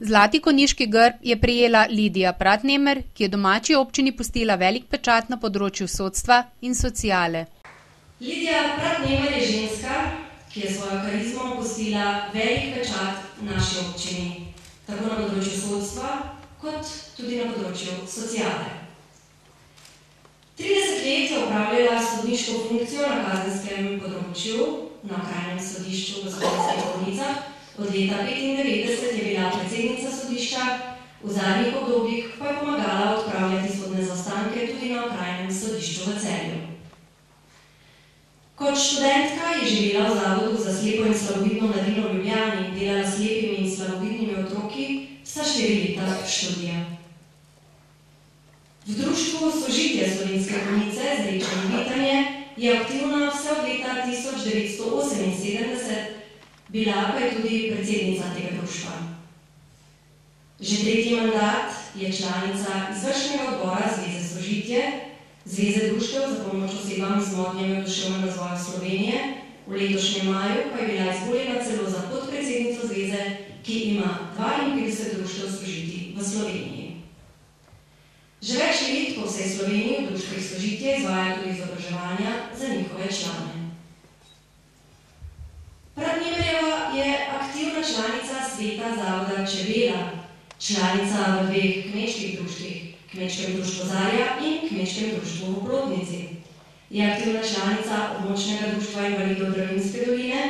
Zlati konjiški grb je prejela Lidija Pratnemer, ki je domači občini pustila velik pečat na področju sodstva in sociale. Lidija Pratnemer je ženska, ki je svojo karizmo pustila velik pečat naši občini, tako na področju sodstva, kot tudi na področju sociale. 30 let je opravljala sodniško funkcijo na kazenskem področju na Okrajnem sodišču v Slovenskih Konjicah. Od leta 1995 je bila predsednica sodišča, v zadnjih obdobjih pa je pomagala odpravljati sodne zaostanke tudi na Okrajnem sodišču v Celju. Kot študentka je živela v Zavodu za slepo in slabovidno mladino v Ljubljani, delala s slepimi in slabovidnimi otroki vsa 4 leta študija. V društvu Sožitje Slovenske Konjice Zreče in Vitanje je aktivna vse od leta 1978, bila pa je tudi predsednica tega društva. Že 3. mandat je članica izvršnega odbora Zveze Sožitje, Zveze društev za pomoč osebam z motnjami v duševnem razvoju Slovenije, v letošnjem maju pa je bila izvoljena celo za podpredsednico zveze, ki ima 52 društev sožitij v Sloveniji. Že več let po vsej Sloveniji v društvih Sožitje izvaja tudi izobraževanja za njihove člane. Pratnemerjeva je aktivna članica sveta Zavoda Čebela, članica v 2 kmečkih društvih, Kmečkem društvu Zarja in Kmečkem društvu v Oplotnici. Je aktivna članica območnega društva invalidov Dravinjske doline,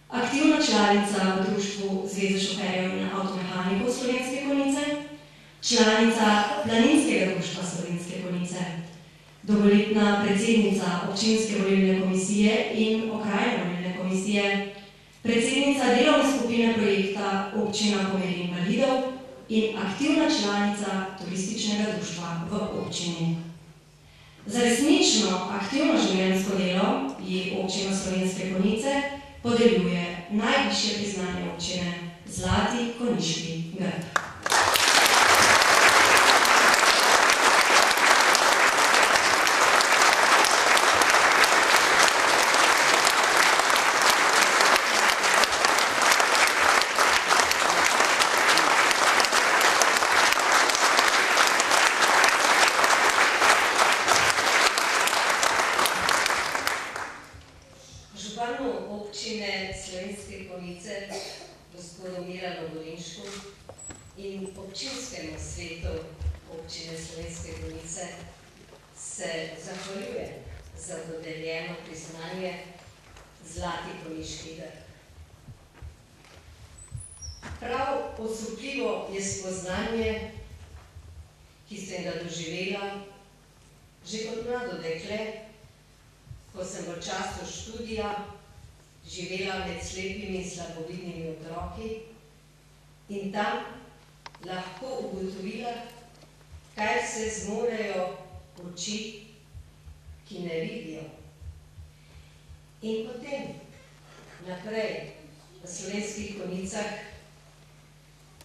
aktivna članica v društvu Zveze šoferjev in avtomehanikov Slovenske Konjice, članica Planinskega društva Slovenske Konjice, dolgoletna predsednica občinske volilne komisije in okrajne volilne komisije, predsednica delovne skupine projekta Občina pomeri invalidov in aktivna članica turističnega društva v občini. Za resnično aktivno življenjsko delo ji Občina Slovenske Konjice podeljuje najvišje priznanje občine Zlati konjiški grb. Občine Slovenske Konjice, gospodu Miranu Dolinšku in občinskemu svetu Občine Slovenske Konjice se zahvaljuje za dodeljeno priznanje Zlati konjiški grb. Prav osupljivo je spoznanje, ki sem ga doživela že kot mlado dekle, ko sem v času študija živela med slepimi in slabovidnimi otroki in tam lahko ugotovila, kaj se zmorejo oči, ki ne vidijo. In potem naprej v Slovenskih Konjicah,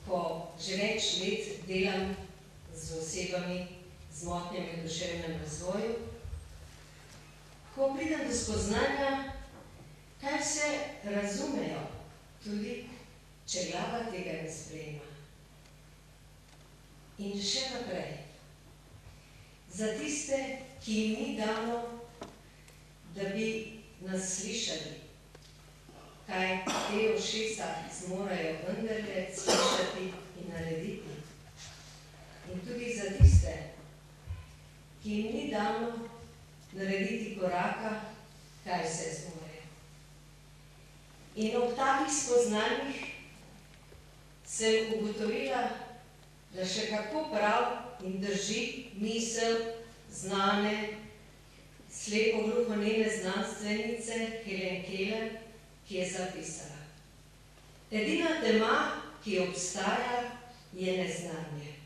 ko že več let delam z osebami z motnjami v duševnem razvoju, ko pridem do spoznanja, kaj se razumejo, tudi če glava tega ne sprejema. In še naprej. Za tiste, ki jim ni dano, da bi nas slišali, kaj te ušesa zmorajo vendarle slišati in narediti. In tudi za tiste, ki jim ni dano narediti koraka, kaj se zmorajo. In ob takih spoznanjih sem ugotovila, da še kako prav in drži misel znane slepo-gluhoneme znanstvenice Helen Keller, ki je zapisala: edina tema, ki obstaja, je neznanje.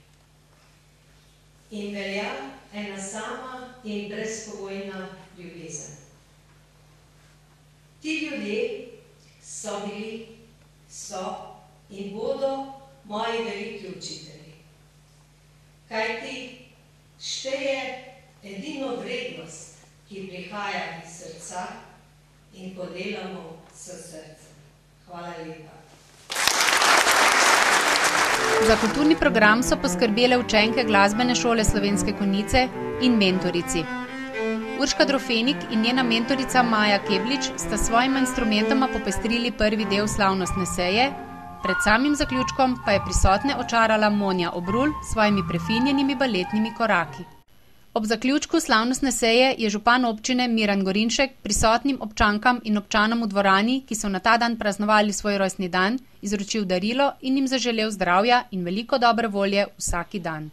In velja ena sama in brezpogojna ljubezen. Ti ljudje so bili, so in bodo moji veliki učitelji. Kajti šteje edino vrednost, ki prihaja iz srca in ko delamo s srcem. Hvala lepa. Za kulturni program so poskrbele učenke glasbene šole Slovenske Konjice in mentorici. Urška Drofenik in njena mentorica Maja Keblič sta svojima instrumentoma popestrili prvi del slavnostne seje, pred samim zaključkom pa je prisotne očarala Monja Obrul s svojimi prefinjenimi baletnimi koraki. Ob zaključku slavnostne seje je župan občine Miran Gorinšek prisotnim občankam in občanom v dvorani, ki so na ta dan praznovali svoj rojstni dan, izročil darilo in jim zaželel zdravja in veliko dobre volje vsaki dan.